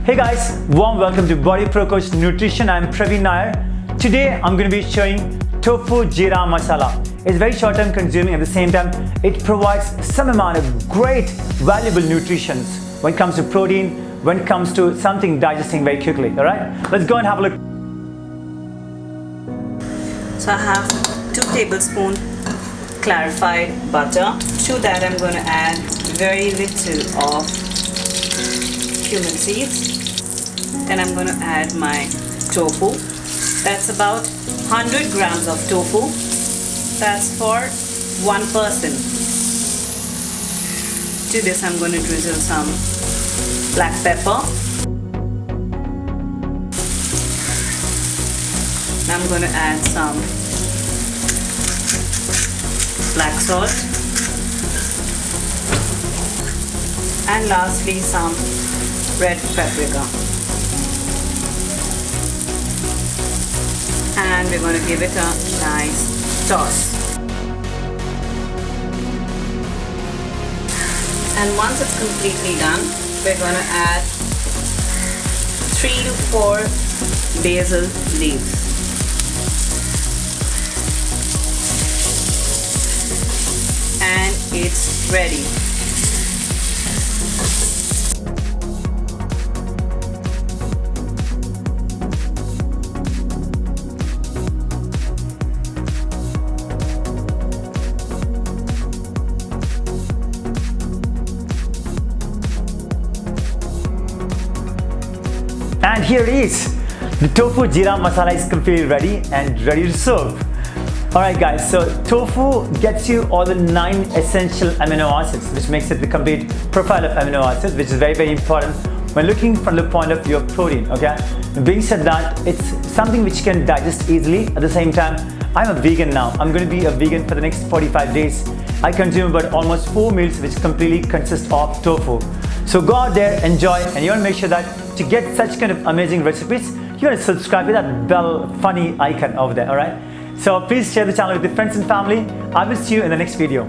Hey guys, warm welcome to Body Pro Coach Nutrition. I'm Praveen Nair. Today I'm going to be showing Tofu Jeera Masala. It's very short-term consuming, at the same time it provides some amount of great valuable nutrition when it comes to protein, when it comes to something digesting very quickly. Alright, let's go and have a look. So I have 2 tablespoons clarified butter. To that I'm going to add very little of cumin seeds. Then I'm going to add my tofu. That's about 100 grams of tofu. That's for one person. To this I'm going to drizzle some black pepper. I'm going to add some black salt. And lastly some red paprika. And we're going to give it a nice toss. And once it's completely done, we're going to add 3 to 4 basil leaves. And it's ready. And here it is. The tofu jeera masala is completely ready and ready to serve. Alright guys, so tofu gets you all the 9 essential amino acids, which makes it the complete profile of amino acids, which is very important when looking from the point of view of protein. Okay, being said that, it's something which can digest easily. At the same time, I'm a vegan now. I'm going to be a vegan for the next 45 days. I consume about almost 4 meals which completely consist of tofu. So go out there, enjoy, and you want to make sure that to get such kind of amazing recipes, you want to subscribe with that bell funny icon over there. Alright, so please share the channel with your friends and family. I will see you in the next video.